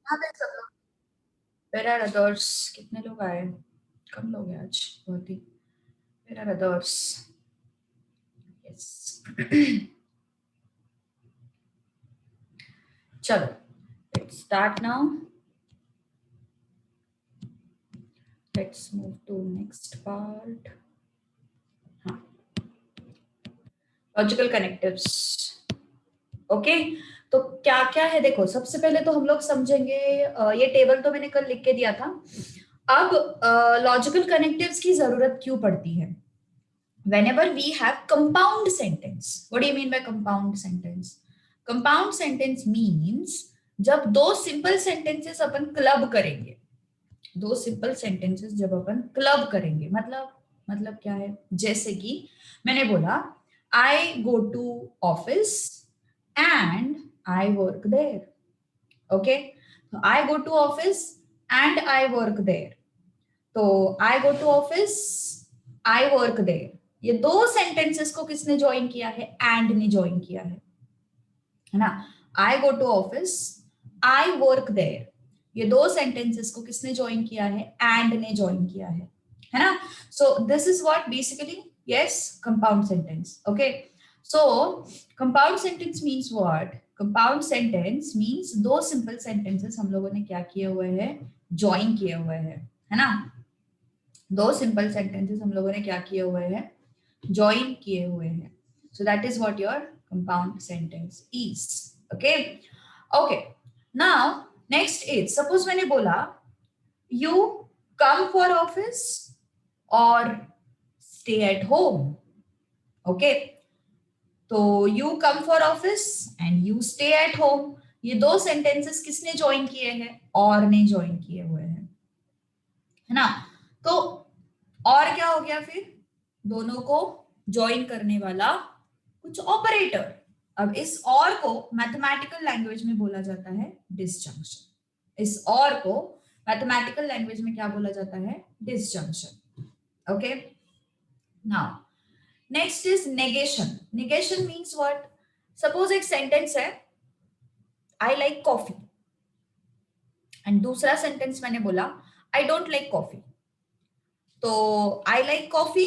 यहाँ पे सब लोग। Where are others? कितने लोग आए? कम लोग हैं आज बहुत ही. Where are others? Yes. चलो, let's start now. Let's move to next part. हाँ, लॉजिकल कनेक्टिव्स. ओके, तो क्या क्या है देखो. सबसे पहले तो हम लोग समझेंगे, ये टेबल तो मैंने कल लिख के दिया था. अब लॉजिकल कनेक्टिव्स की जरूरत क्यों पड़ती है? whenever we have compound sentence. What do you mean by compound sentence? Compound sentence means जब दो सिंपल सेंटेंसेस अपन क्लब करेंगे. दो सिंपल सेंटेंसेस जब अपन क्लब करेंगे, मतलब क्या है? जैसे कि मैंने बोला I go to office and I work there. Okay, तो I go to office and I work there. तो I go to office, I work there, ये दो सेंटेंसेस को किसने ज्वाइन किया है? एंड ने ज्वाइन किया है ना. I go to office, I work there, ये दो सेंटेंसेस को किसने ज्वाइन किया है? एंड ने ज्वाइन किया है ना. सो this is what basically, yes, compound sentence. Okay, so compound sentence means what? Compound sentence means दो सिंपल सेंटेंसेस हम लोगों ने क्या किए हुए हैं? ज्वाइन किए हुए हैं, है ना. दो सिंपल सेंटेंसेस हम लोगों ने क्या किए हुए हैं? ज्वाइन किए हुए हैं. So that is what your compound sentence is. Okay, okay. Now next is, suppose मैंने बोला यू कम फॉर ऑफिस और स्टे एट होम. ओके, तो you come for office and you stay at home, ये दो sentences किसने join किए हैं? और ने ज्वाइन किए हुए हैं, है ना. तो और क्या हो गया फिर? दोनों को ज्वाइन करने वाला कुछ ऑपरेटर. अब इस और को मैथमेटिकल लैंग्वेज में बोला जाता है डिसजंक्शन. इस और को मैथमेटिकल लैंग्वेज में क्या बोला जाता है? Disjunction. Okay, now next is negation. Negation means what? Suppose एक सेंटेंस है आई लाइक कॉफी, एंड दूसरा सेंटेंस मैंने बोला आई डोंट लाइक कॉफी. तो I like coffee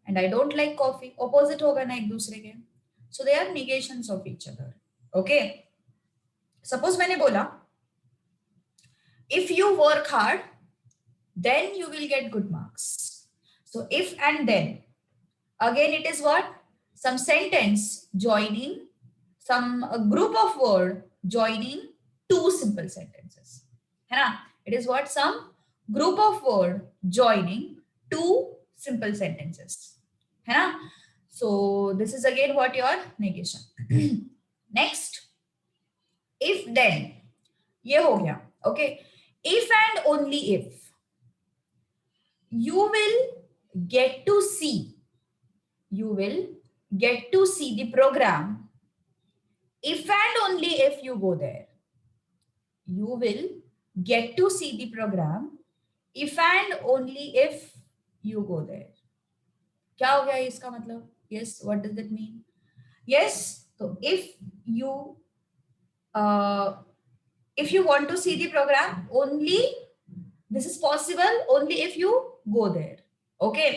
and I don't like coffee opposite होगा ना एक दूसरे के. So they are negations of each other. Okay, suppose मैंने बोला if you work hard then you will get good marks. So if and then, again it is what? Some sentence joining some group of word joining two simple sentences, है ना. It is what? Some group of word joining two simple sentences, है ना. So this is again what your negation. Next, if then, ये हो गया. Okay, if and only if you will get to see, you will get to see the program if and only if you go there. You will get to see the program if and only if you go there. क्या हो गया इसका मतलब? Yes, what does that mean? Yes, so if you want to see the program, only this is possible only if you go there. Okay,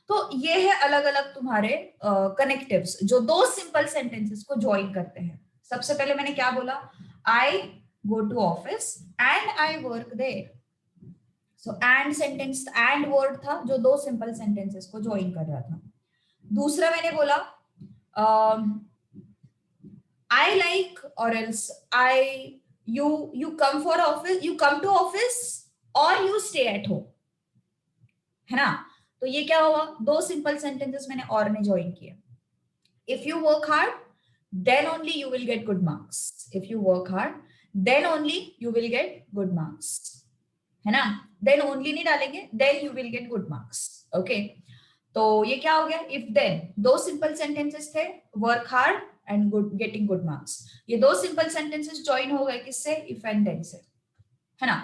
तो ये है अलग अलग तुम्हारे कनेक्टिव्स जो दो सिंपल सेंटेंसेस को ज्वाइन करते हैं. सबसे पहले मैंने क्या बोला? I go to office and I work there. So and sentence, and word था जो दो सिंपल सेंटेंसेस को ज्वाइन कर रहा था. दूसरा मैंने बोला आई लाइक और else I you come for office, you come to office or you stay at home, है ना. तो ये क्या हुआ? दो सिंपल सेंटेंसेस मैंने और ने ज्वाइन किया. If you work hard then only you will get good marks. If you work hard then only you will get good marks, है ना. then only नहीं डालेंगे, then you will get good marks. okay, तो ये क्या हो गया? if then, दो सिंपल सेंटेंसेस थे, work hard and good, getting good marks. ये दो सिंपल सेंटेंसेस ज्वाइन हो गए किससे? इफ एंड देन से, है ना.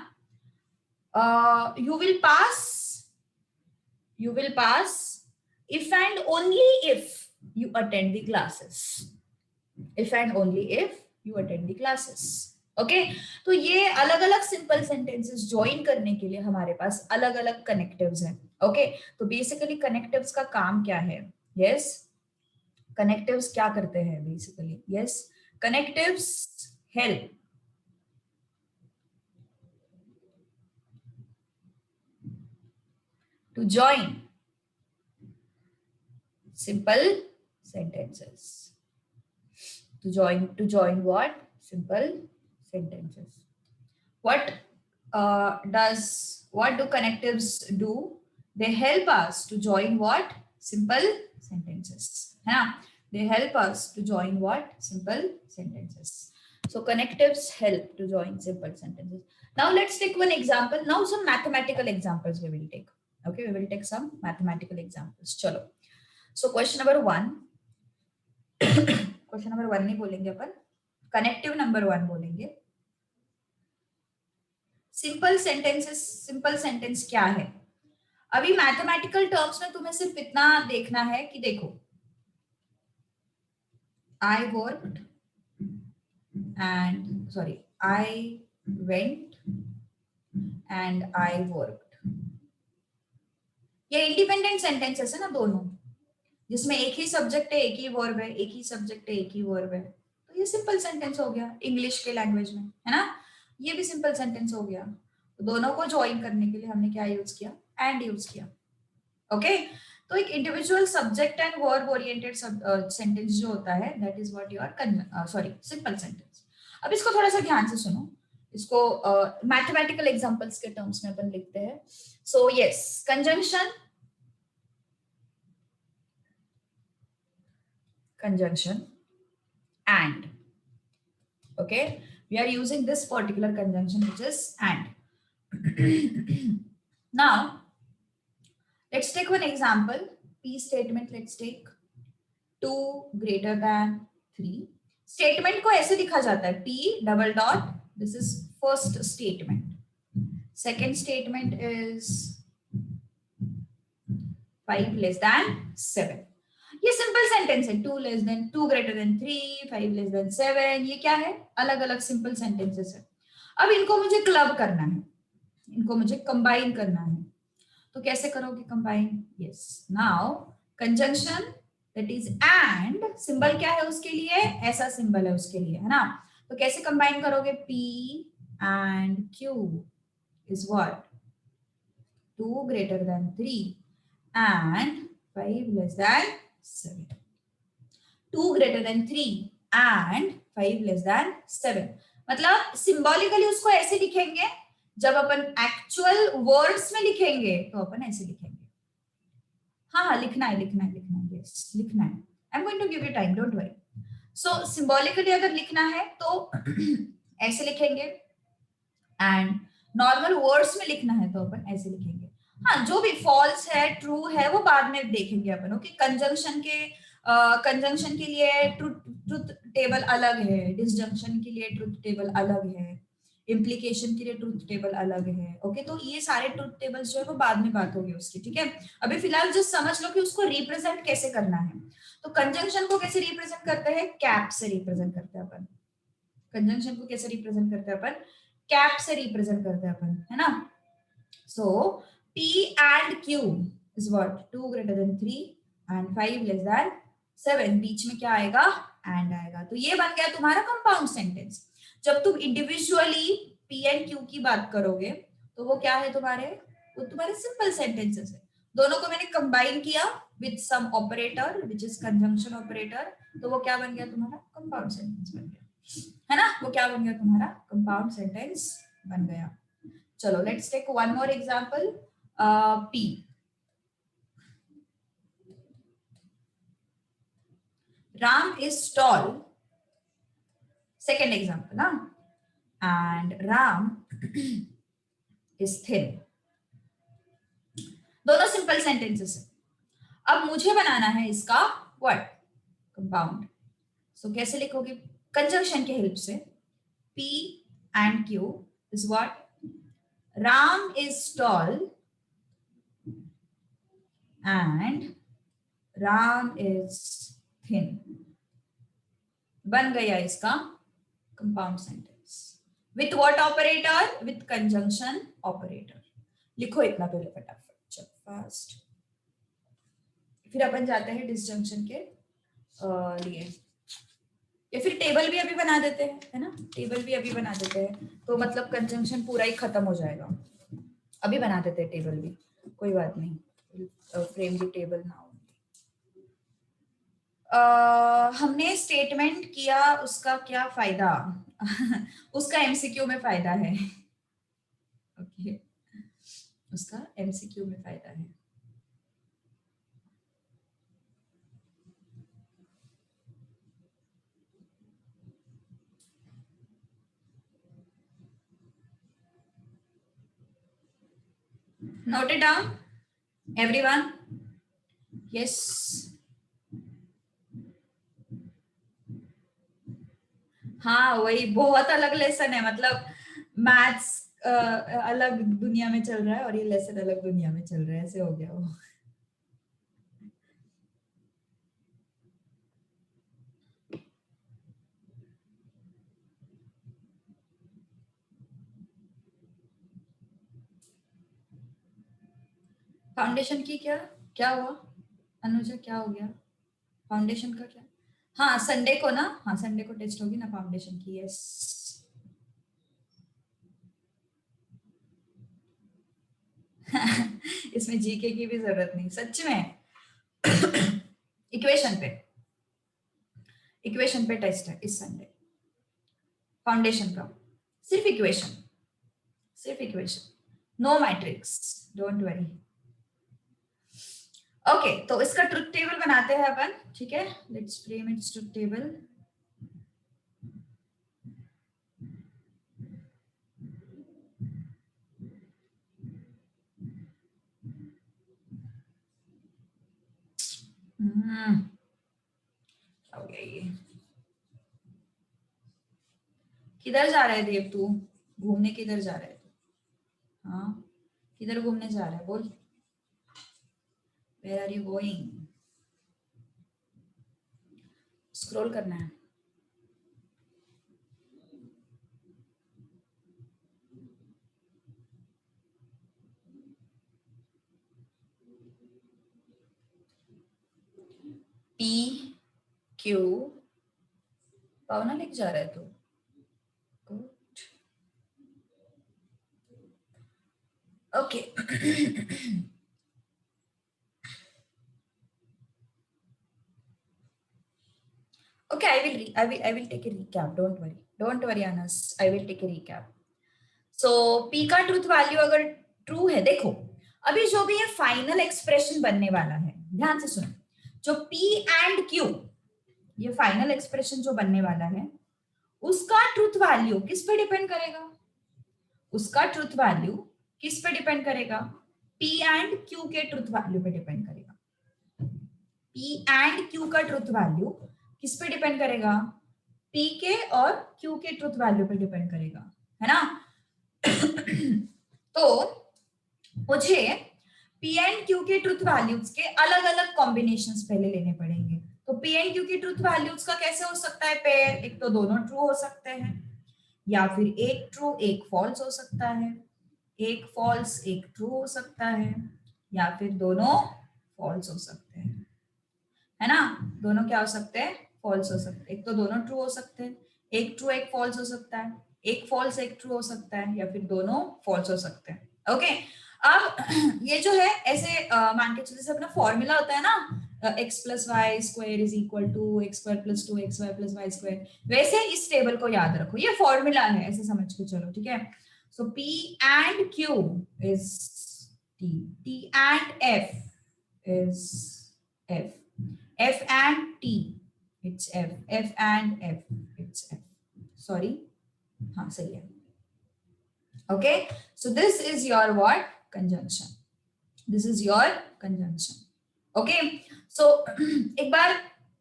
You will pass if and only if you attend the classes. If and only if you attend the classes. Okay तो ये अलग अलग सिंपल सेंटेंसेस ज्वाइन करने के लिए हमारे पास अलग अलग कनेक्टिव्स हैं. ओके तो बेसिकली कनेक्टिव्स का काम क्या है? यस कनेक्टिव्स क्या करते हैं basically? Yes connectives help to join simple sentences. To join what? Simple sentences. What do connectives do? They help us to join what? Simple sentences. है ना? They help us to join what? Simple sentences. So connectives help to join simple sentences. Now let's take one example. Now some mathematical examples we will take. Okay, we will take some mathematical examples. चलो. So question number 1. Question number 1 नहीं बोलेंगे अपन, connective number 1 बोलेंगे. Simple sentence क्या है? अभी mathematical terms में तुम्हें सिर्फ इतना देखना है कि देखो I worked and sorry I went and I worked. ये इंडिपेंडेंट सेंटेंसेस है ना दोनों, जिसमें एक ही सब्जेक्ट है एक ही वर्ब है, एक ही सब्जेक्ट है एक ही वर्ब है. तो ये सिंपल सेंटेंस हो गया इंग्लिश के लैंग्वेज में, है ना. ये भी सिंपल सेंटेंस हो गया. तो दोनों को ज्वाइन करने के लिए हमने क्या यूज किया? एंड यूज किया. ओके तो एक individual subject and verb oriented sentence जो होता है that is what your sorry simple sentence. अब इसको थोड़ा सा ध्यान से सुनो. इसको मैथमेटिकल एग्जांपल्स के टर्म्स में अपन लिखते हैं. So yes conjunction and. Okay we are using this particular conjunction which is and. Now let's take one example. P statement. Let's take 2 greater than 3. Statement को ऐसे लिखा जाता है P double dot. This is first statement. Second statement is 5 less than 7. ये simple sentence है. 2 less than 2 greater than 3, 5 less than 7. ये क्या है? अलग अलग सिंपल सेंटेंसेस है. अब इनको मुझे क्लब करना है, इनको मुझे कंबाइन करना है. तो कैसे करोगे combine? Yes now conjunction that is and. Symbol क्या है उसके लिए? ऐसा सिंबल है उसके लिए, है ना. तो कैसे कंबाइन करोगे? P and Q is what? 2 greater than 3 and 5 less than 7. 2 greater than 3 and 5 less than 7. मतलब सिंबॉलिकली उसको ऐसे लिखेंगे. जब अपन एक्चुअल वर्ड्स में लिखेंगे तो अपन ऐसे लिखेंगे. हाँ लिखना है यस लिखना है. I am going to give you time, don't worry. So symbolically अगर लिखना है तो ऐसे लिखेंगे एंड नॉर्मल वर्ड्स में लिखना है तो अपन ऐसे लिखेंगे. हाँ जो भी फॉल्स है ट्रू है वो बाद में देखेंगे अपन. ओके कंजंक्शन के लिए ट्रुथ टेबल अलग है, डिसजंक्शन के लिए ट्रुथ टेबल अलग है, इम्प्लीकेशन के लिए ट्रुथ टेबल अलग है. ओके तो ये सारे ट्रुथ टेबल्स जो है वो बाद में बात होगी उसकी. ठीक है अभी फिलहाल जस्ट समझ लो कि उसको रिप्रेजेंट कैसे करना है. तो कंजंक्शन को कैसे रिप्रेजेंट करते हैं? कैप से रिप्रेजेंट करते हैं अपन. कंजंक्शन को कैसे रिप्रेजेंट करते हैं अपन? कैप से रिप्रेजेंट करते हैं अपन, है ना. सो P and Q is what? 2 greater than 3 and 5 less than 7. बीच में क्या आएगा? and आएगा. तो ये बन गया तुम्हारा कंपाउंड सेंटेंस. जब तुम इंडिविजुअली P and Q की बात करोगे तो वो क्या है तुम्हारे? वो तुम्हारे सिंपल सेंटेंसेस है. दोनों को मैंने कंबाइन किया with some operator which is conjunction operator. तो वो क्या बन गया तुम्हारा? कंपाउंड सेंटेंस बन गया, है ना. वो क्या बन गया तुम्हारा? कंपाउंड सेंटेंस बन गया. चलो let's take one more example. P. Ram is tall. Second example, huh? And Ram is thin. दोनों सिंपल सेंटेंसेस है. अब मुझे बनाना है इसका व्हाट? कंपाउंड. सो कैसे लिखोगे? कंजंक्शन के हेल्प से. P and Q is what? Ram is tall and Ram is thin. बन गया इसका compound sentence. With what operator? With conjunction operator. लिखो इतना पहले फटाफट, चल फास्ट। फिर अपन जाते हैं डिसजंक्शन के लिए, या फिर टेबल भी अभी बना देते हैं, है ना, टेबल भी अभी बना देते हैं, तो मतलब कंजंक्शन पूरा ही खत्म हो जाएगा। अभी बना देते हैं टेबल भी, कोई बात नहीं, फ्रेम दी टेबल नाउ। हमने स्टेटमेंट किया, उसका क्या फायदा? उसका एमसीक्यू में फायदा है। ओके, उसका एमसीक्यू में फायदा है। Note it down everyone. Yes, हाँ वही, बहुत अलग लेसन है, मतलब मैथ्स अलग दुनिया में चल रहा है और ये लेसन अलग दुनिया में चल रहा है, ऐसे हो गया वो। फाउंडेशन की क्या क्या हुआ अनुजा, क्या हो गया? फाउंडेशन का क्या? हाँ संडे को ना, हाँ संडे को टेस्ट होगी ना फाउंडेशन की, यस। इसमें जीके की भी जरूरत नहीं सच में। इक्वेशन पे, इक्वेशन पे टेस्ट है इस संडे, फाउंडेशन का। सिर्फ इक्वेशन, सिर्फ equation, no matrix, don't worry. Okay, तो इसका ट्रुथ टेबल बनाते हैं अपन, ठीक है, let's frame its truth table. हो गया ये। किधर जा रहा है देव तू? घूमने किधर जा रहा है तू? हाँ, किधर घूमने जा रहा है बोल? Where are you going? Scroll करना है। पी क्यू, पावना लिख जा रहा है तू? Good, okay. Okay, I will take a recap. Don't worry, Anas. I will take a recap. So P का ट्रूथ वैल्यू अगर ट्रू है, देखो अभी जो भी ये फाइनल एक्सप्रेशन बनने वाला है, ध्यान से सुनो, जो P एंड Q, ये फाइनल एक्सप्रेशन जो बनने वाला है, उसका ट्रूथ वैल्यू किस पे डिपेंड करेगा? उसका ट्रूथ वैल्यू किस पे डिपेंड करेगा? P एंड Q के ट्रूथ वैल्यू पे डिपेंड करेगा। P एंड Q का ट्रूथ वैल्यू किस पे डिपेंड करेगा? P के और Q के ट्रूथ वैल्यू पे डिपेंड करेगा, है ना? तो मुझे P एंड Q के ट्रूथ वैल्यूज के अलग अलग कॉम्बिनेशंस पहले लेने पड़ेंगे। तो P एंड Q की ट्रूथ वैल्यूज का कैसे हो सकता है पेयर? एक तो दोनों ट्रू हो सकते हैं, या फिर एक ट्रू एक फॉल्स हो सकता है, एक फॉल्स एक ट्रू हो सकता है, या फिर दोनों फॉल्स हो सकते हैं, है ना? दोनों क्या हो सकते हैं? फॉल्स हो सकते हैं। एक तो दोनों ट्रू हो सकते हैं, एक ट्रू एक फॉल्स हो सकता है, एक फॉल्स एक ट्रू हो सकता है, या फिर दोनों फॉल्स हो सकते हैं। ओके, अब ये जो है ऐसे मान के चलो, जैसे अपना फॉर्मूला होता है ना, x plus y square is equal to x square plus two x y plus y square, वैसे इस टेबल को याद रखो, ये फॉर्मूला है, ऐसे समझ के चलो, ठीक है? So P and Q is T, T and F is F, F and T, it's F. F and F, it's F. Sorry, हाँ सही है। Okay, so this is your what? Conjunction. This is your conjunction. Okay, so एक बार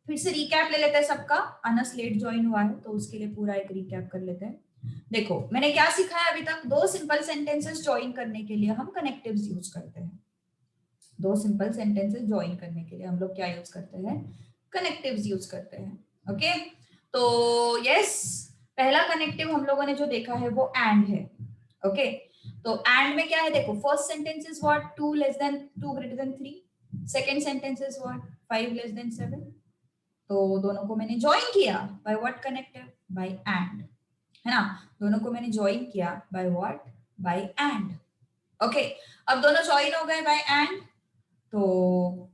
फिर से recap ले लेते हैं सबका। अनस लेट ज्वाइन हुआ है तो उसके लिए पूरा एक रिकैप कर लेते हैं। देखो मैंने क्या सिखाया अभी तक? दो सिंपल सेंटेंसेस ज्वाइन करने के लिए हम कनेक्टिव्स यूज करते हैं। दो सिंपल सेंटेंसेस ज्वाइन करने के लिए हम लोग क्या यूज करते हैं? कनेक्टिव्स यूज करते हैं। ओके, तो यस, पहला कनेक्टिव हम लोगों ने जो देखा है वो एंड है। ओके, तो एंड में क्या है देखो, first sentence is what, 2 less than 2 greater than 3, second sentence is what, 5 less than 7। तो दोनों को मैंने ज्वाइन किया by what connective, by and, है ना। दोनों को मैंने ज्वाइन किया by what, by and. Okay, अब दोनों ज्वाइन हो गए बाय एंड। तो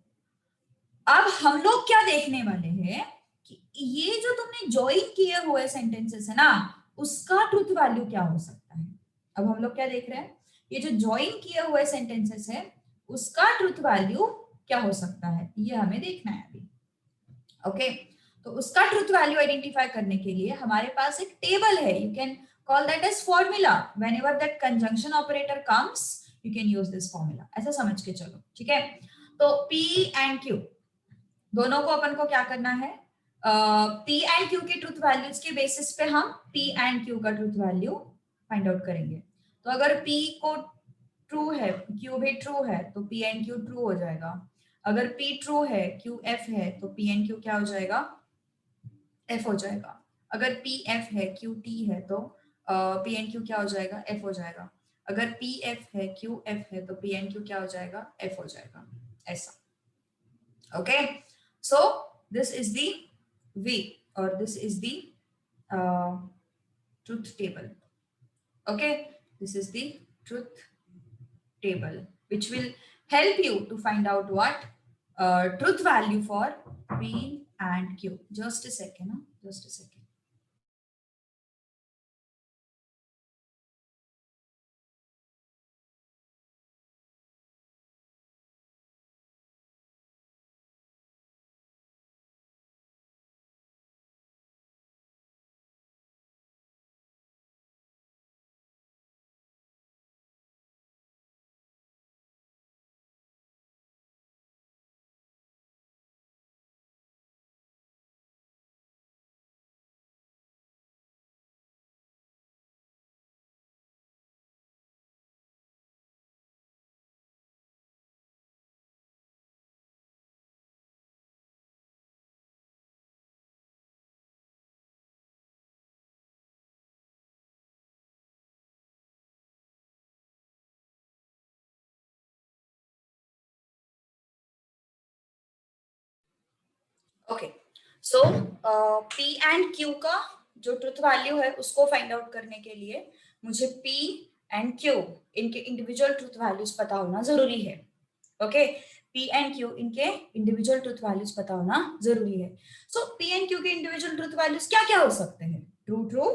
अब हम लोग क्या देखने वाले हैं कि ये जो तुमने ज्वाइन किए हुए सेंटेंसेस है ना, उसका ट्रुथ वैल्यू क्या हो सकता है। अब हम लोग क्या देख रहे हैं, ये जो ज्वाइन किए हुए सेंटेंसेस है उसका ट्रुथ वैल्यू क्या हो सकता है, ये हमें देखना है अभी। ओके, तो उसका ट्रुथ वैल्यू आइडेंटिफाई करने के लिए हमारे पास एक टेबल है, you can call that as formula. Whenever that conjunction operator comes you can use this formula, ऐसा समझ के चलो, ठीक है। तो P एंड Q दोनों को अपन को क्या करना है, P एंड Q के ट्रुथ वैल्यूज के बेसिस पे हम P एंड Q का ट्रुथ वैल्यू फाइंड आउट करेंगे। तो अगर P को ट्रू है, Q भी ट्रू है, तो P एंड Q ट्रू हो जाएगा। अगर P ट्रू है, Q F है, तो P एंड Q क्या हो जाएगा, F हो जाएगा। अगर P F है, Q T है, तो P एंड Q क्या हो जाएगा, F हो जाएगा। अगर P F है, Q F है, तो P एंड Q क्या हो जाएगा, F हो जाएगा, ऐसा। Okay, so this is the way, or this is the uh, truth table. Okay, this is the truth table which will help you to find out what truth value for P and Q. Just a second, huh? Just a second. Okay, so P and Q का जो truth value है उसको find out करने के लिए मुझे P and Q इनके individual truth values पता होना जरूरी है। ओके, P एंड Q इनके इंडिविजुअल ट्रुथ वैल्यूज पता होना जरूरी है। सो P एंड Q के इंडिविजुअल ट्रुथ वैल्यूज क्या क्या हो सकते हैं, true true,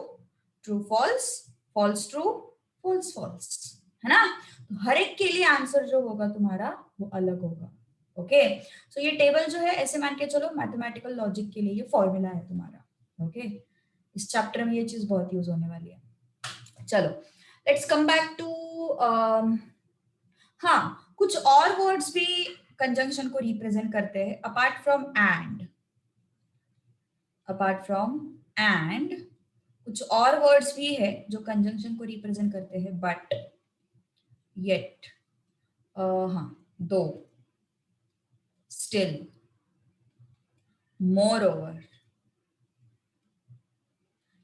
true false, false true, false false, है ना। तो हर एक के लिए आंसर जो होगा तुम्हारा वो अलग होगा। ओके, सो ये टेबल जो है ऐसे मान के चलो मैथमेटिकल लॉजिक के लिए ये फॉर्मूला है तुम्हारा। ओके, इस चैप्टर में ये चीज बहुत यूज होने वाली है। चलो लेट्स कम बैक टू, हाँ कुछ और वर्ड्स भी कंजंक्शन को रिप्रेजेंट करते हैं apart from and. Apart from and कुछ और वर्ड्स भी है जो कंजंक्शन को रिप्रेजेंट करते हैं, बट, येट, हाँ, दो, स्टिल, मोर ओवर,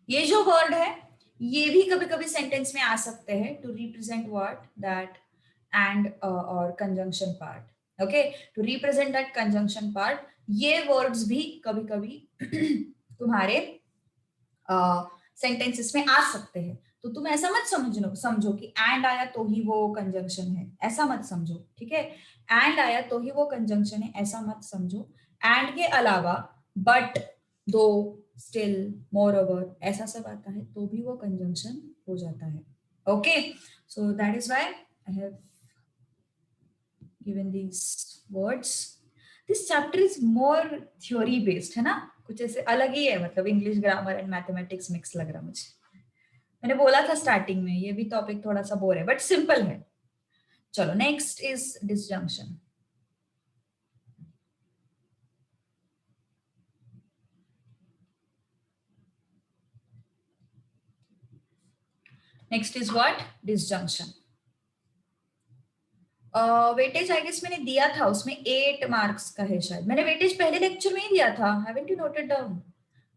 ये जो वर्ड है ये भी कभी कभी सेंटेंस में आ सकते हैं to represent what, that and or conjunction part. Okay, to represent that conjunction part ये वर्ड्स भी कभी कभी तुम्हारे सेंटेंसेस में आ सकते हैं। तो तुम ऐसा मत समझो कि एंड आया तो ही वो कंजंक्शन है, ऐसा मत समझो, ठीक है। एंड आया तो ही वो कंजंक्शन है ऐसा मत समझो। एंड के अलावा बट, दो, स्टिल, मोर ओवर ऐसा सब आता है तो भी वो कंजंक्शन हो जाता है। Okay, so that is why I have given these words. This chapter is more theory based, है ना, कुछ ऐसे अलग ही है, मतलब English grammar and mathematics mix लग रहा मुझे। मैंने बोला था स्टार्टिंग में ये भी टॉपिक थोड़ा सा बोर है बट सिंपल है। चलो next is disjunction. Next is what, disjunction. Weightage I guess मैंने दिया था, उसमें 8 मार्क्स का है शायद, मैंने वेटेज पहले लेक्चर में ही दिया था, haven't you noted down?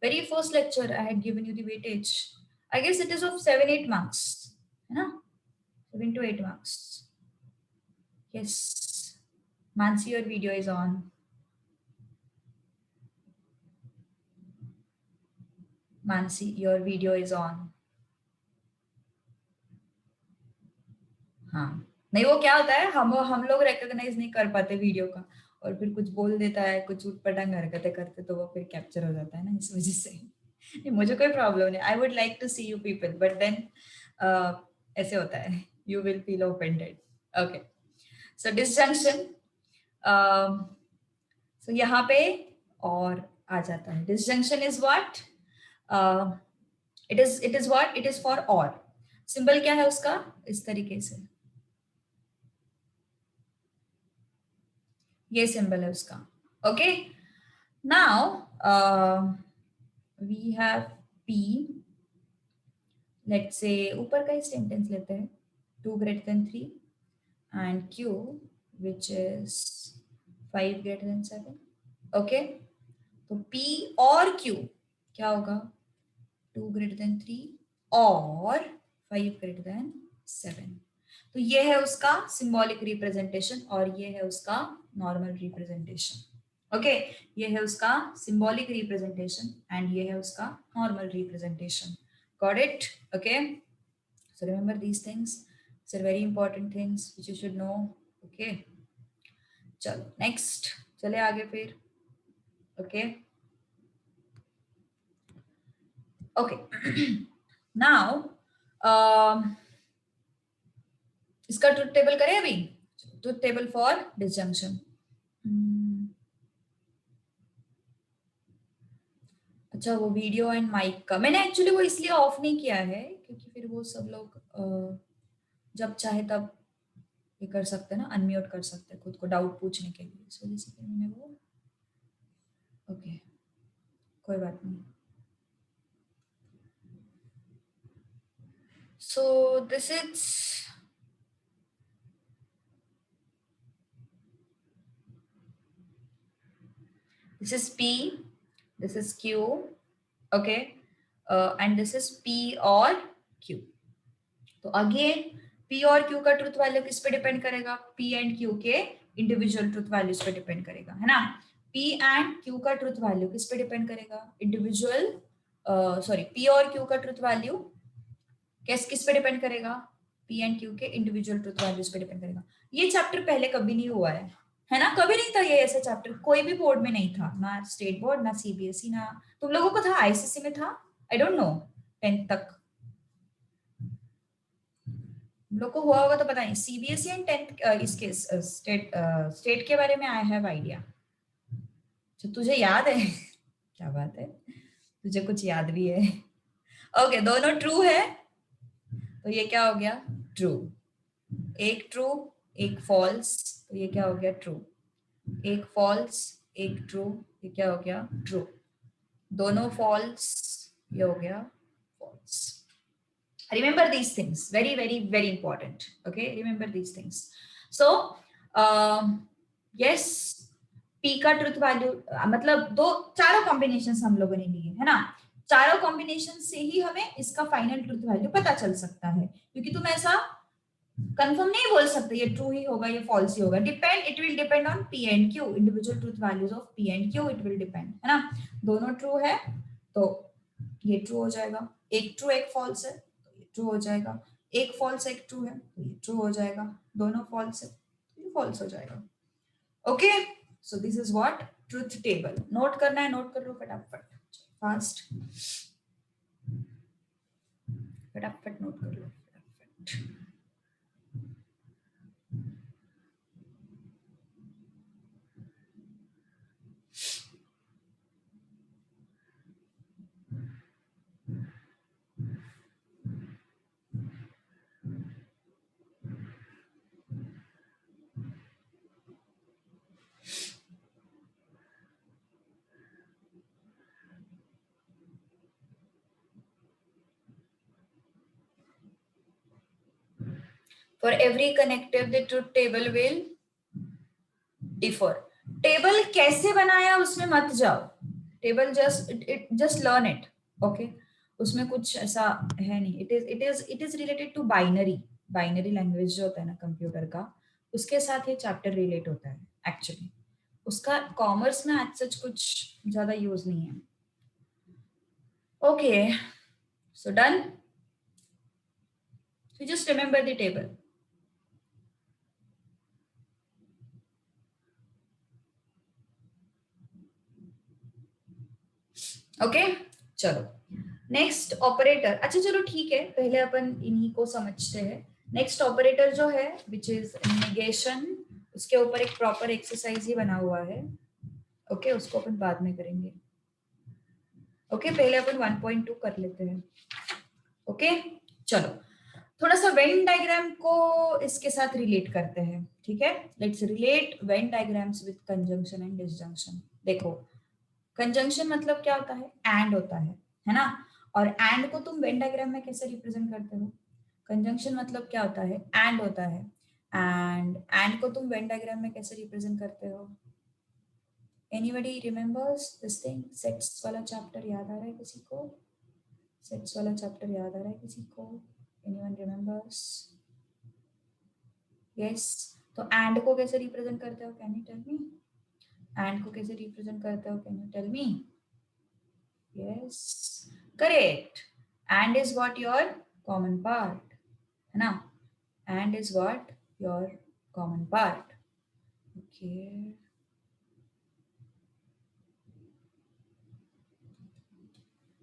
very first lecture I had given you the weightage. I guess it is of 7-8 marks, है ना? 7 to 8 marks. Yes, Mansi, your video is on. Mansi, your video is on. हाँ, नहीं वो क्या होता है, हम लोग रिकॉग्नाइज नहीं कर पाते वीडियो का, और फिर कुछ बोल देता है, कुछ उटपटांग हरकतें करते तो वो फिर कैप्चर हो जाता है ना, इस वजह से। नहीं, मुझे कोई प्रॉब्लम नहीं, I would like to see you people, but then ऐसे होता है, you will feel offended. Okay, so disjunction, so यहाँ पे और आ जाता है, disjunction is what, it is what, it is for or. Symbol क्या है उसका, इस तरीके से, ये सिंबल है उसका। Okay, now we have P, let's say ऊपर का ही सेंटेंस लेते हैं, 2 greater than 3 and q which is 5 greater than 7। Okay, तो p और q क्या होगा, 2 greater than 3 और 5 greater than 7। तो ये है उसका सिंबॉलिक रिप्रेजेंटेशन और ये है उसका नॉर्मल रिप्रेजेंटेशन। ओके, ये है उसका सिंबॉलिक रिप्रेजेंटेशन एंड ये है उसका normal representation. Got it? Okay, so remember these things, it's are very important things which you should know. Okay, चलो नेक्स्ट चले आगे फिर। ओके ओके, नाउ इसका ट्रुथ टेबल करें अभी, ट्रुथ टेबल फॉर डिसजंक्शन। अच्छा, वो वीडियो एंड माइक का मैंने एक्चुअली वो इसलिए ऑफ नहीं किया है क्योंकि फिर वो सब लोग जब चाहे तब ये कर सकते हैं ना, अनम्यूट कर सकते हैं खुद को डाउट पूछने के लिए, इस वजह से मैंने वो, ओके कोई बात नहीं। So this is P, this is Q, okay, and this is P और Q। तो अगेन P और Q का ट्रुथ वैल्यू किस पे डिपेंड करेगा, P एंड Q के इंडिविजुअल ट्रुथ वैल्यूज पे डिपेंड करेगा, है ना। P एंड Q का ट्रुथ वैल्यू किस पे डिपेंड करेगा, इंडिविजुअल, सॉरी P और Q का ट्रुथ वैल्यू किस पे डिपेंड करेगा, P एंड Q के इंडिविजुअल ट्रुथ वैल्यूज पे डिपेंड करेगा। ये चैप्टर पहले कभी नहीं हुआ है ना, कभी नहीं था ये ऐसा चैप्टर, कोई भी बोर्ड में नहीं था, ना स्टेट बोर्ड ना सीबीएसई, ना तुम लोगों को था, आईसीएसई में था, आई डोंट नो 10th तक लोग को हुआ होगा तो पता नहीं, सीबीएसई एंड 10th इसके स्टेट के बारे में आई हैव आइडिया। तो तुझे याद है क्या बात है, तुझे कुछ याद भी है। ओके, दोनों ट्रू है, तो ये क्या हो गया, ट्रू। एक ट्रू एक फॉल्स, तो ये क्या हो गया, ट्रू। एक फॉल्स एक ट्रू, ये क्या हो गया, ट्रू। दोनों फॉल्स, ये हो गया false. Remember these things, very very very important। okay, remember these things। so yes, p का ट्रुथ वैल्यू मतलब चारों कॉम्बिनेशन हम लोगों ने लिए है ना, चारों कॉम्बिनेशन से ही हमें इसका फाइनल ट्रुथ वैल्यू पता चल सकता है, क्योंकि तुम ऐसा कंफर्म नहीं बोल सकते ये ट्रू ही होगा ये फॉल्स ही होगा, it will depend on p and q, individual truth values of p and q, it will depend, है ना। दोनों ट्रू है तो ये ट्रू हो जाएगा, एक ट्रू एक फॉल्स है तो ये ट्रू हो जाएगा, एक फॉल्स एक ट्रू है तो ये ट्रू हो जाएगा, दोनों फॉल्स है तो ये फॉल्स हो जाएगा। Okay, so this is what truth table. Note करना है, नोट कर लो फटाफट, फास्ट फटाफट नोट कर लो फटाफट। For every connective the truth table will differ। Table कैसे बनाया उसमें मत जाओ, table just learn it, okay. उसमें कुछ ऐसा है नहीं। It is related to binary language जो होता है ना कंप्यूटर का, उसके साथ ये चैप्टर रिलेट होता है एक्चुअली। उसका कॉमर्स में आज सच कुछ ज्यादा यूज नहीं है। Okay, so done. So just remember the table. Okay, चलो नेक्स्ट ऑपरेटर। अच्छा चलो ठीक है, पहले अपन इन्हीं को समझते हैं। नेक्स्ट ऑपरेटर जो है विच इज नेगेशन, उसके ऊपर एक प्रॉपर एक्सरसाइज ही बना हुआ है। ओके, उसको अपन बाद में करेंगे। ओके, पहले अपन 1.2 कर लेते हैं। ओके, चलो थोड़ा सा वेन डायग्राम को इसके साथ रिलेट करते हैं, ठीक है। Let's relate Venn diagrams with conjunction and disjunction. देखो, कंजंक्शन मतलब क्या होता है, एंड होता है ना। और एंड को तुम वेन डायग्राम में कैसे रिप्रेजेंट करते हो? कंजंक्शन मतलब क्या होता है, एंड होता है। एंड को तुम वेन डायग्राम में कैसे रिप्रेजेंट करते हो? Anybody remembers this thing? Sets वाला चैप्टर याद आ रहा है किसी को? सेट्स वाला चैप्टर याद आ रहा है किसी को? Anyone remembers? यस। तो एंड को कैसे रिप्रेजेंट करते हो, can you tell me? And को कैसे रिप्रेजेंट करते हो, can you tell me? Yes, correct. And is what your common part, है ना? And is what your common part. Okay.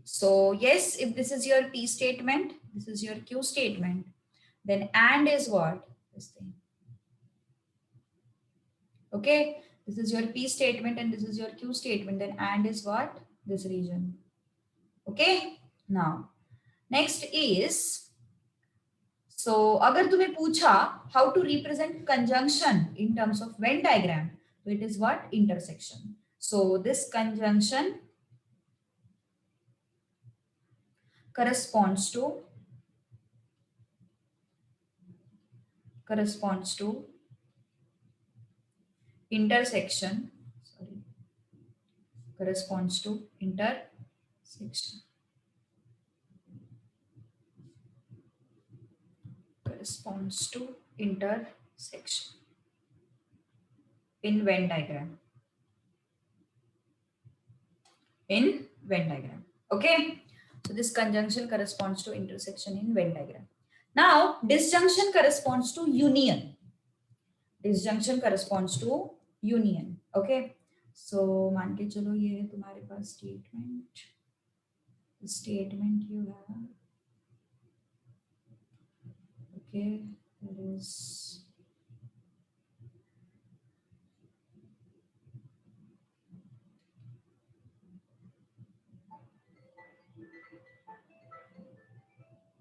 So yes, if this is your P statement, this is your Q statement, then and is what? This thing. Okay, this is your P statement and this is your Q statement. Then and is what? This region. Okay. Now, next is, so अगर तुम्हें पूछा how to represent conjunction in terms of Venn diagram, so it is what? Intersection. So this conjunction corresponds to intersection. Sorry, corresponds to intersection. Corresponds to intersection in Venn diagram. In Venn diagram. Okay. So this conjunction corresponds to intersection in Venn diagram. Now disjunction corresponds to union. Disjunction corresponds to union. Okay. So मान के चलो ये है तुम्हारे पास statement. Statement you have. Okay. There is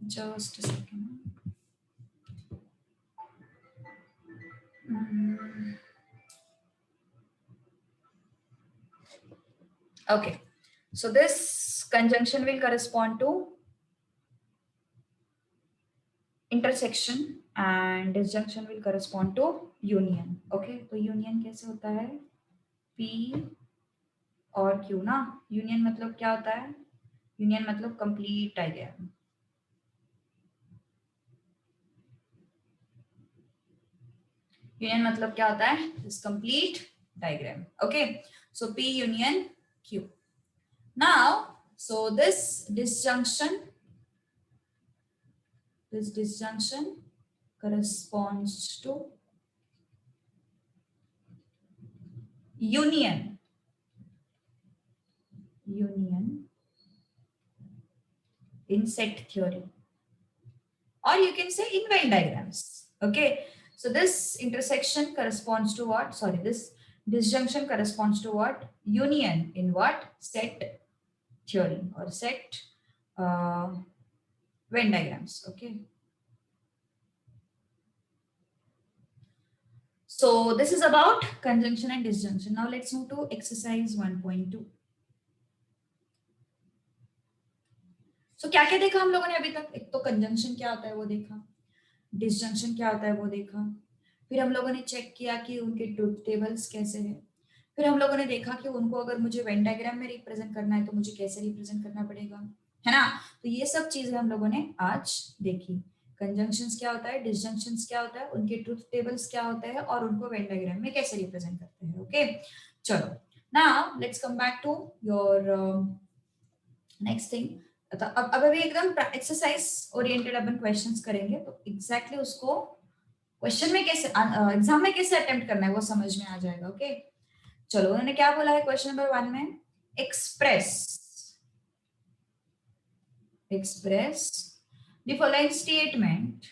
just a second. Okay. So this conjunction will correspond to intersection and disjunction will correspond to union. Okay. तो union कैसे होता है? P और Q ना. Union मतलब क्या होता है? Union मतलब complete diagram. Union मतलब क्या होता है? This complete diagram. Okay. So P union Q. Now, so this disjunction corresponds to union in set theory, or you can say in Venn diagrams. Okay, so this intersection corresponds to what? Sorry, this disjunction corresponds to what? Union in what? Set theory or set Venn diagrams. Okay. So this is about conjunction and disjunction. Now let's move to exercise 1.2. So क्या क्या देखा हम लोगों ने अभी तक? एक तो कंजंक्शन क्या होता है वो देखा, डिसजंक्शन क्या होता है वो देखा, फिर हम लोगों ने चेक किया कि उनके ट्रुथ टेबल्स कैसे हैं, फिर हम लोगों ने देखा कि उनको अगर मुझे वेन डायग्राम में रिप्रेजेंट करना है तो मुझे कैसे रिप्रेजेंट करना पड़ेगा, है ना। तो ये सब चीजें हम लोगों ने आज देखी। कंजंक्शंस क्या होता है, डिसजंक्शंस क्या होता है, उनके ट्रुथ टेबल्स क्या होते हैं और उनको वेन डायग्राम में कैसे रिप्रेजेंट करते हैं। ओके, चलो now let's come back to your next thing. अब अभी एकदम एक्सरसाइज ओरिएंटेड अपन क्वेश्चंस करेंगे, तो एग्जैक्टली उसको क्वेश्चन में कैसे एग्जाम में कैसे अटेम्प्ट करना है वो समझ में आ जाएगा। ओके, चलो उन्होंने क्या बोला है क्वेश्चन नंबर 1 में, express express the following statement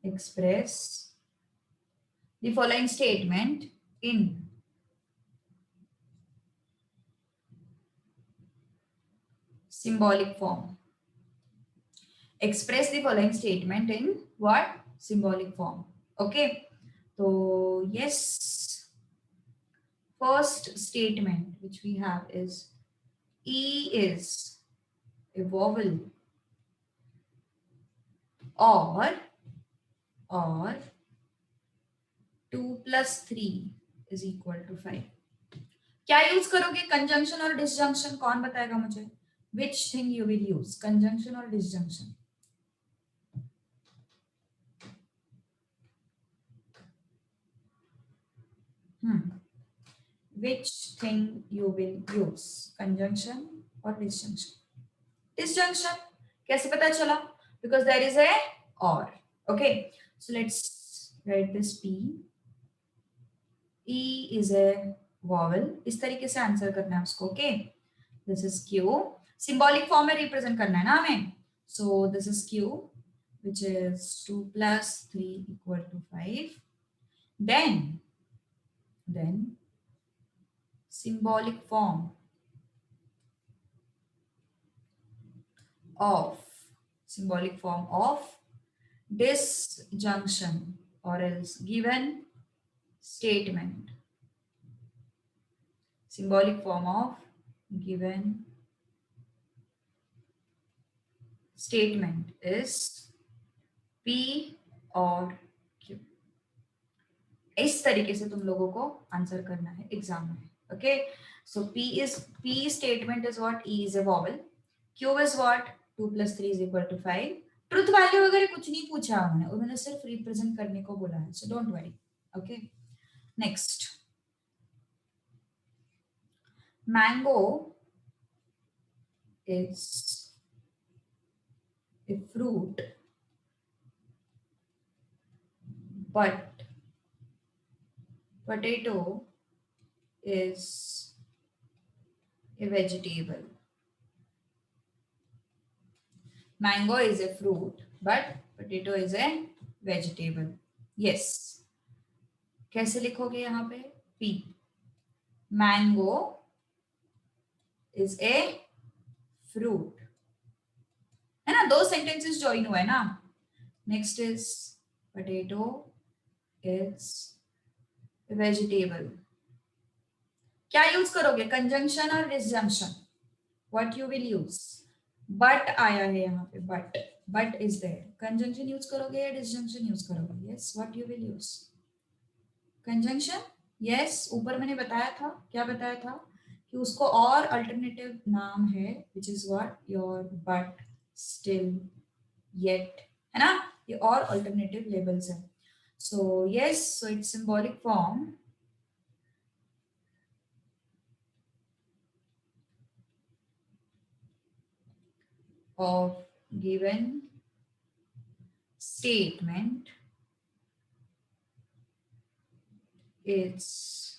express the following statement in symbolic form. Express the following statement in what? Symbolic form. Okay, so yes, first statement which we have is E is a vowel or 2 plus 3 is equal to 5. क्या use करोगे, conjunction और disjunction? कौन बताएगा मुझे? Which thing you will use, conjunction और disjunction? Which thing you will use, conjunction और disjunction? Disjunction कैसे पता चला? Because there is a or. Okay, so let's write this P, E is a vowel, इस तरीके से आंसर करना है उसको। Okay, this is Q, symbolic form में रिप्रेजेंट करना है ना हमें। So this is Q which is 2 plus 3 equal to 5. Then symbolic form of disjunction or else given statement. Symbolic form of given statement is P और Q. इस तरीके से तुम लोगों को आंसर करना है एग्जाम में। Okay, so P statement is what? E is a vowel. Q is what? 2 plus 3 is equal to 5. Truth value वगैरह कुछ नहीं पूछा उन्होंने सिर्फ रिप्रेजेंट करने को बोला है, so don't worry. Okay, next, mango is a fruit but potato is a vegetable. Mango is a fruit but potato is a vegetable. Yes, कैसे लिखोगे यहाँ पे? P, mango is a fruit, है ना, दो सेंटेंसेस ज्वाइन हुए ना। Next is potato is vegetable. क्या यूज करोगे, कंजंक्शन और disjunction? What you will use? But आया है यहाँ पे, but is there, conjunction use करोगे या डिसजंक्शन यूज करोगे? Yes, what you will use? Conjunction. Yes, ऊपर मैंने बताया था, क्या बताया था कि उसको और अल्टरनेटिव नाम है which is what? Your, but, still, yet, है ना, ये और अल्टरनेटिव लेबल्स है। So yes, so it's symbolic form of given statement it's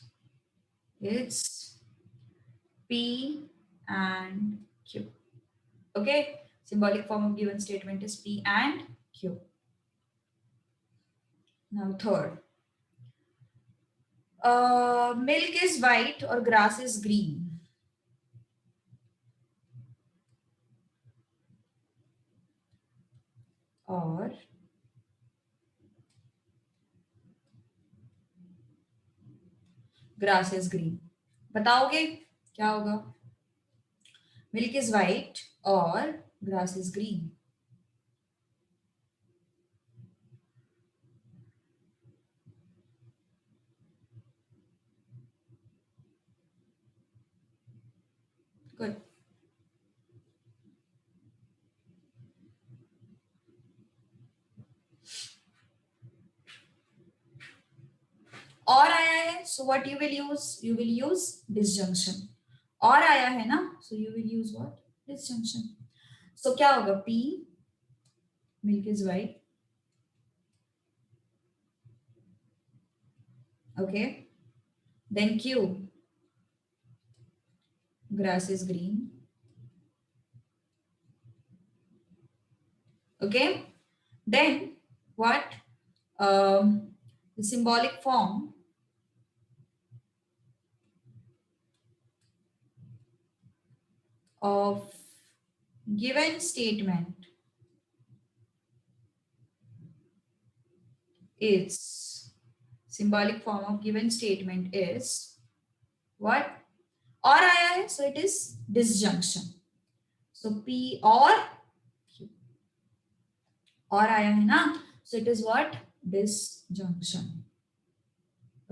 P and Q. Okay, symbolic form of given statement is P and Q. Now third, milk is white or grass is green. Or grass is green, बताओगे क्या होगा? Milk is white or grass is green. Good. Or आया है, so what you will use disjunction. Or आया है ना, so you will use what, disjunction. सो क्या होगा, P milk is white, okay, then Q grass is green, okay, then what, the symbolic form of given statement is, symbolic form of given statement is what, or आया है, so it is disjunction, so p or q, और आया है ना, so it is what, disjunction,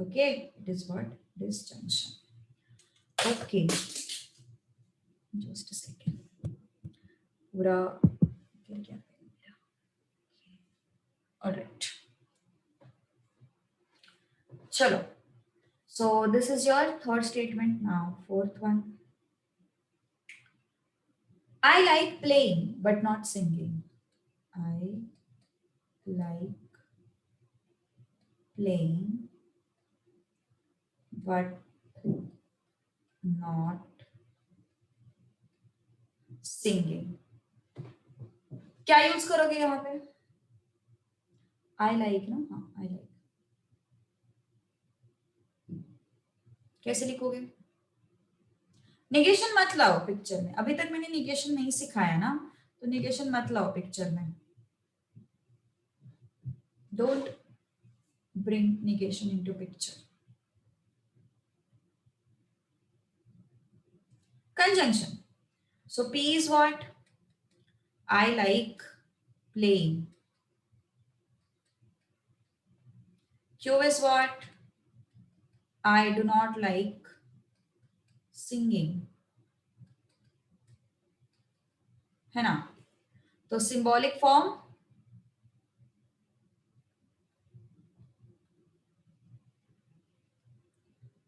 okay, it is what, disjunction, okay, just a second, पूरा फिर क्या करेंगे, alright, चलो, so this is your third statement. Now fourth one, I like playing but not singing. I like playing but not singing. क्या use करोगे यहाँ पे, I like ना, हाँ आई लाइक, कैसे लिखोगे, निगेशन मत लाओ पिक्चर में, अभी तक मैंने निगेशन नहीं सिखाया ना, तो निगेशन मत लाओ पिक्चर में, don't bring negation into picture. Conjunction. So P is what? I like playing. Q is what? I do not like singing. है ना, तो symbolic form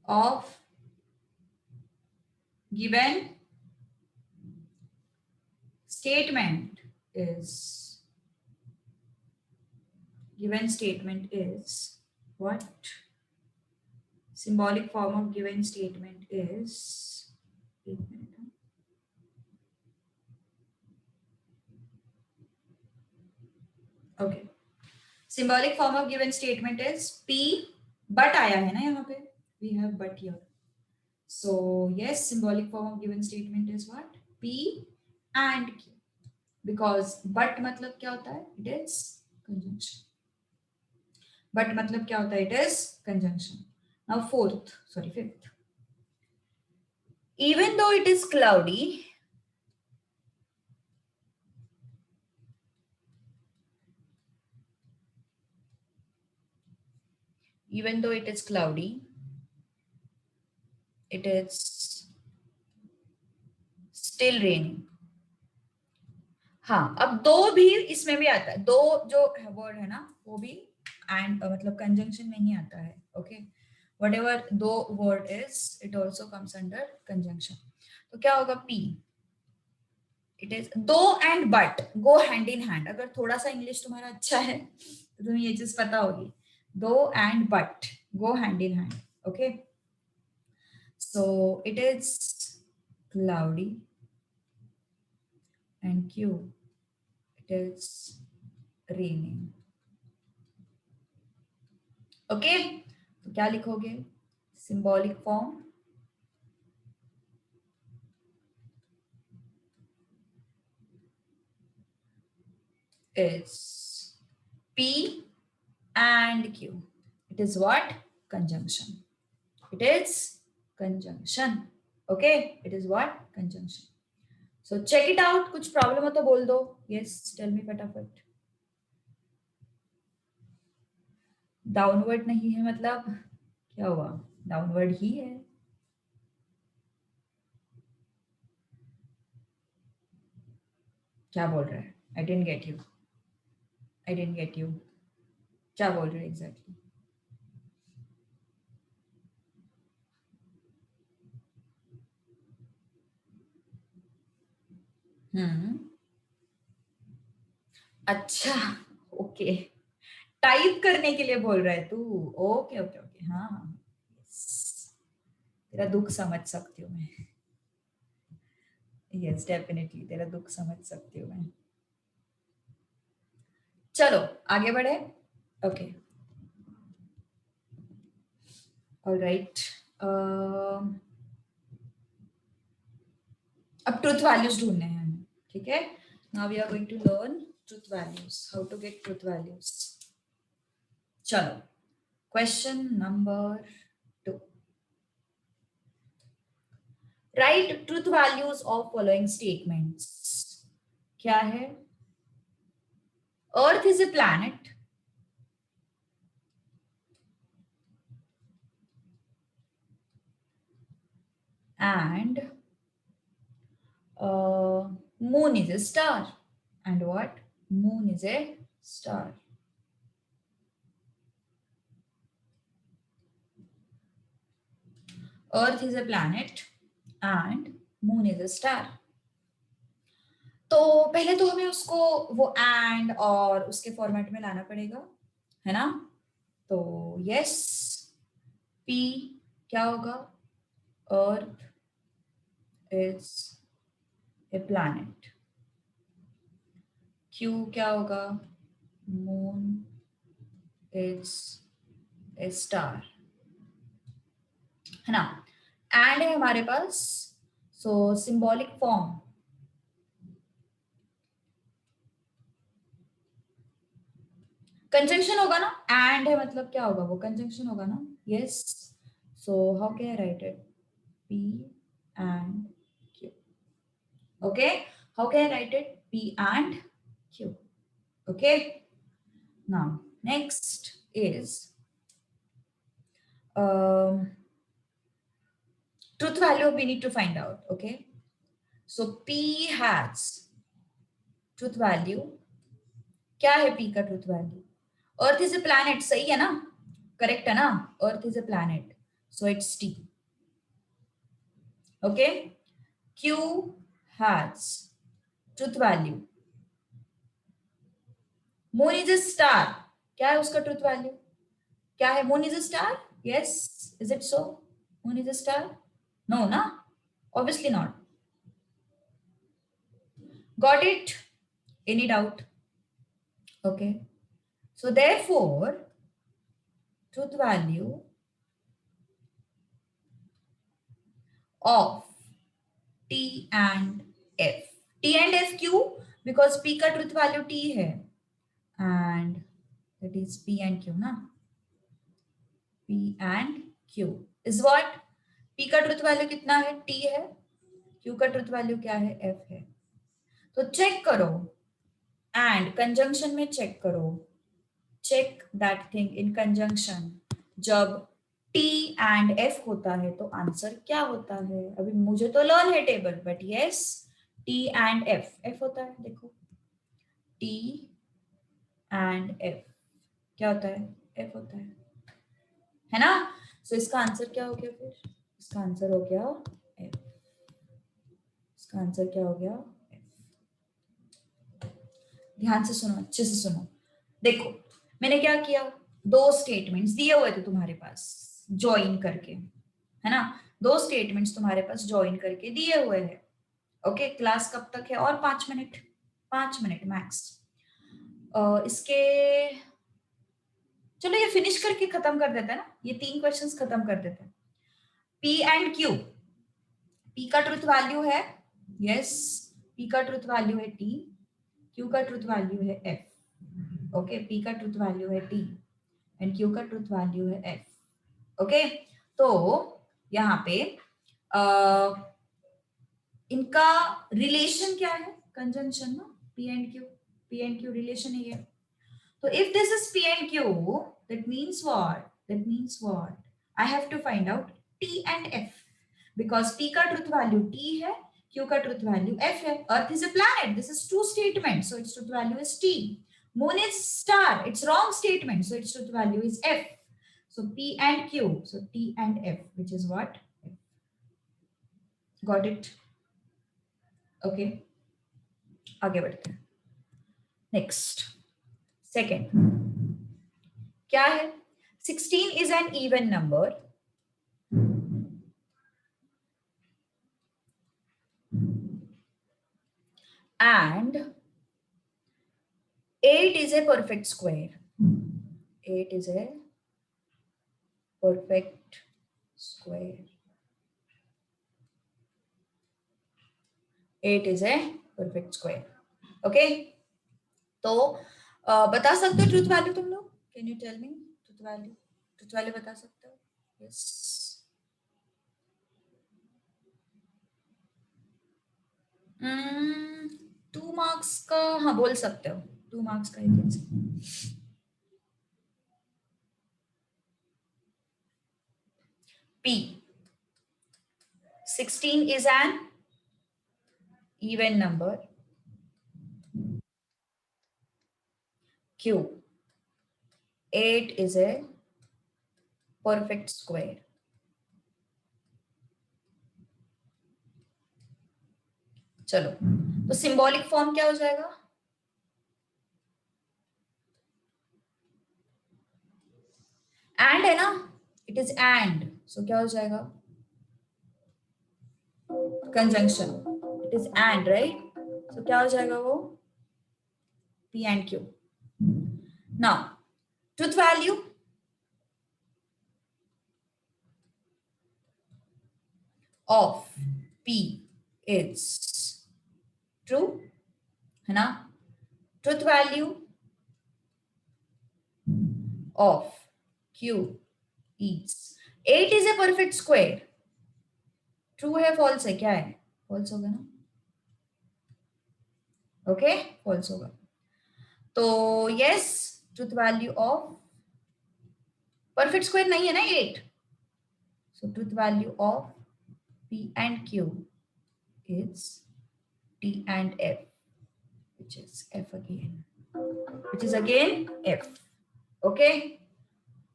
of given statement is, what? Symbolic form of given statement is, एक minute, okay, symbolic form of given statement is P, but आया है ना यहाँ पे, we have but here, so yes, symbolic form of given statement is what, P and Q, because but मतलब क्या होता है, it is conjunction, but मतलब क्या होता है, it is conjunction. Now fifth, even though it is cloudy, it is still raining. हाँ, अब दो भी इसमें भी आता है, दो जो वर्ड है ना वो भी एंड मतलब कंजंक्शन में ही आता है, ओके, whatever दो word is it also comes under conjunction, तो क्या होगा, P, इट इज दो and but go hand in hand, अगर थोड़ा सा इंग्लिश तुम्हारा अच्छा है तो तुम्हें ये चीज पता होगी, दो and but go hand in hand, okay, so it is cloudy and Q, it is raining, okay, तो क्या लिखोगे, symbolic form is P and Q, it is what, conjunction, it is conjunction, okay, it is what, conjunction, so check it out, कुछ problem हो तो बोल दो, yes tell me फटाफट, downward नहीं है मतलब क्या हुआ, डाउनवर्ड ही है, क्या बोल रहा है? I didn't get you, I didn't get you, क्या बोल रहे हो एग्जैक्टली? हम्म, अच्छा, ओके, टाइप करने के लिए बोल रहा है तू? ओके ओके ओके, हाँ हाँ हाँ, yes. तेरा दुख समझ सकती हूँ मैं, यस डेफिनेटली तेरा दुख समझ सकती हूँ मैं। चलो आगे बढ़े। ओके, ऑलराइट, अब ट्रुथ वैल्यूज ढूंढने हैं हमें, ठीक है? Now we are going to learn truth values, how to get truth values. चलो, question number 2, write truth values of following statements. क्या है? Earth is a planet, and moon is a star. And what? Moon is a star. Earth is a planet and moon is a star. तो पहले तो हमें उसको वो and और उसके फॉर्मेट में लाना पड़ेगा, है ना? तो यस, पी क्या होगा? अर्थ इज ए प्लैनेट। क्यू क्या होगा? मून इज ए स्टार, है ना? एंड है हमारे पास, सो सिंबॉलिक फॉर्म, कंजंक्शन होगा ना? एंड है मतलब क्या होगा? वो कंजंक्शन होगा ना? Yes, so how can I right it? P and Q. Okay, how can I right it? P and Q. Okay, now next is truth value we need to find out. Okay, so p has truth value, क्या है p का truth value? Earth is a planet, सही है ना? Correct है ना? अर्थ is a planet, so it's t. Okay, q has truth value, moon is a star, क्या है उसका truth value? क्या है? Moon is a star, yes, is it so? Moon is a star? No ना, obviously not. Got it? Any doubt? Okay, so therefore truth value of T and F, T and F क्यों? Because P का truth value T है and that is P and Q ना, P and Q is what? P का truth value कितना है? T है। Q का truth value क्या है? F है। तो चेक करो, and conjunction में चेक करो, check that thing in conjunction, जब T and F होता है तो आंसर क्या होता है? अभी मुझे तो लर्न है table, but yes, T and F, F होता है, देखो T and F क्या होता है? F होता है ना? सो इसका आंसर क्या हो गया फिर? इसका आंसर हो गया F। इसका आंसर क्या हो गया? F। ध्यान से सुनो, अच्छे से सुनो, देखो मैंने क्या किया, दो स्टेटमेंट्स दिए हुए थे तुम्हारे पास ज्वाइन करके, है ना? दो स्टेटमेंट्स तुम्हारे पास ज्वाइन करके दिए हुए हैं। ओके, क्लास कब तक है? और 5 मिनट, 5 मिनट मैक्स। इसके, चलो ये फिनिश करके खत्म कर देते हैं ना, ये 3 क्वेश्चंस खत्म कर देते हैं। P एंड Q, P का ट्रुथ वैल्यू है, यस, P का ट्रुथ वैल्यू है T, Q का ट्रुथ वैल्यू है F। ओके, P का ट्रुथ वैल्यू है T एंड Q का ट्रुथ वैल्यू है F। ओके, तो यहाँ पे इनका रिलेशन क्या है? कंजंक्शन ना, P and Q, P and Q relation है ये। So if this is P and Q, that means what? That means what? I have to find out T and F because P का truth value T है, Q का truth value F है. Earth is a planet. This is true statement. So its truth value is T. Moon is star. It's wrong statement. So its truth value is F. So P and Q. So T and F, which is what? Got it? Okay. आगे बढ़ते हैं. Next. Second. क्या है? 16 is an even number. And 8 is a perfect square. 8 is a perfect square. 8 is a perfect square. Okay. तो बता सकते हो truth value तुम लोग? Can you tell me truth value? Truth value बता सकते हो? यस. 2 मार्क्स का हाँ बोल सकते हो. 2 मार्क्स का ही. P. 16 is an even number. Q. 8 is a perfect square. चलो तो सिंबॉलिक फॉर्म क्या हो जाएगा? एंड है ना, इट इज एंड. सो क्या हो जाएगा? Conjunction. It is and right. So क्या हो जाएगा वो? P and Q. Now truth value of P is true है ना. truth value of Q is 8 is a perfect square. True है फॉल्स है? क्या है? फॉल्स होगा ना. ओके फॉल्स होगा. तो yes truth value of perfect square नहीं है ना 8. So truth value of P and Q is T and F, which is F again, which is again F. Okay,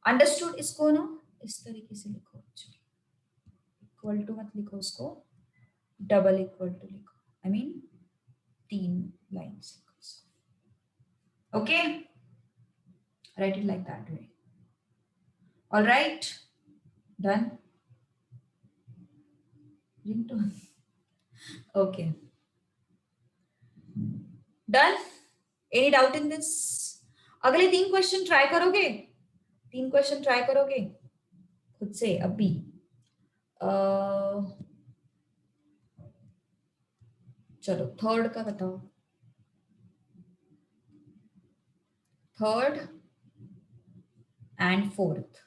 understood? इसको ना इस तरीके से लिखो. इक्वल टू मत लिखो, उसको डबल इक्वल टू लिखो. I mean 3 lines. Okay, write it like that way. All right, done. Ringtone. Okay, done. Any doubt in this? अगले 3 क्वेश्चन ट्राई करोगे? 3 क्वेश्चन ट्राई करोगे खुद से अभी? चलो थर्ड का बताओ. Third and fourth.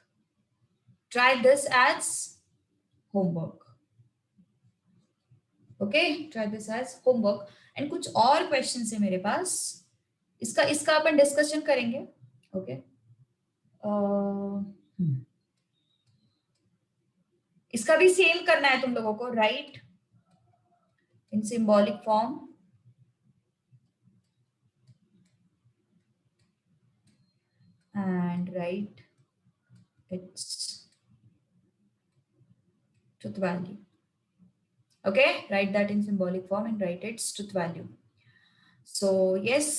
Try this as homework. Okay, try this as homework. And कुछ और क्वेश्चन है मेरे पास. इसका अपन डिस्कशन करेंगे. ओके इसका भी सेम करना है तुम लोगों को. Right in symbolic form and write its truth value. Okay, write that in symbolic form and write its truth value. So yes,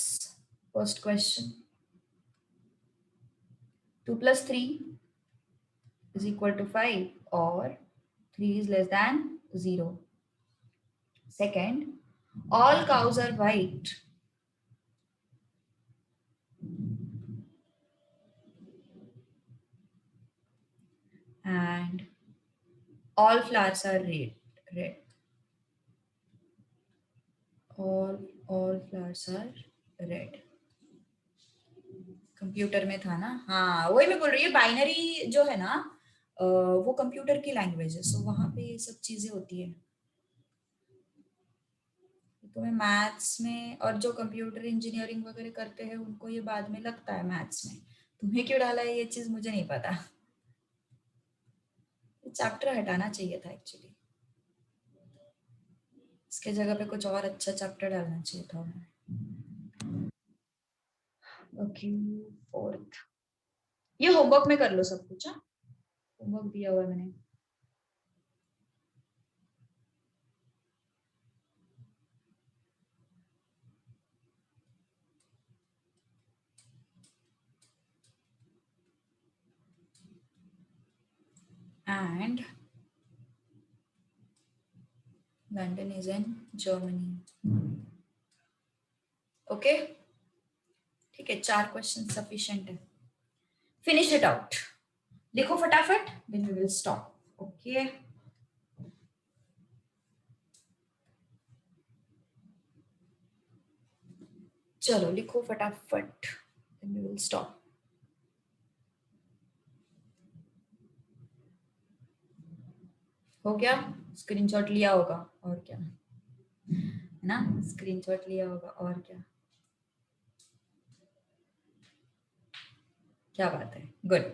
first question. 2 plus 3 is equal to 5 or 3 is less than 0. Second, all cows are white. And all flowers are red. All flowers are red. Computer में था ना. हाँ वही मैं बोल रही हूँ. Binary जो है ना वो कंप्यूटर की लैंग्वेज है. सो वहां पे ये सब चीजें होती है. तुम्हें मैथ्स में और जो कंप्यूटर इंजीनियरिंग वगैरह करते हैं उनको ये बाद में लगता है मैथ्स में. तुम्हें क्यों डाला है ये चीज मुझे नहीं पता. चैप्टर हटाना चाहिए था एक्चुअली. इसके जगह पे कुछ और अच्छा चैप्टर डालना चाहिए था। ओके, फोर्थ, ये होमवर्क में कर लो सब कुछ। हाँ, होमवर्क दिया हुआ है मैंने। And London is in Germany. Okay, ठीक है, 4 क्वेश्चन सफिशिएंट है। फिनिश इट आउट, लिखो फटाफट, then we will stop. Okay, चलो लिखो फटाफट, देन वी विल स्टॉप। हो गया? स्क्रीनशॉट लिया होगा और क्या, है ना? स्क्रीनशॉट लिया होगा और क्या। क्या बात है, good.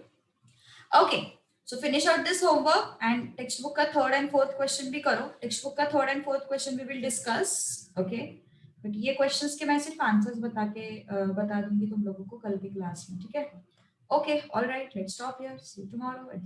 Okay, so finish out this homework and text book का थर्ड एंड फोर्थ क्वेश्चन भी करो। टेक्स्ट बुक का third and fourth question we will discuss. Okay, but ये क्वेश्चंस के मैं सिर्फ आंसर्स बता दूंगी तुम लोगों को कल की क्लास में, ठीक है? Okay, all right, let's stop here, see you tomorrow eight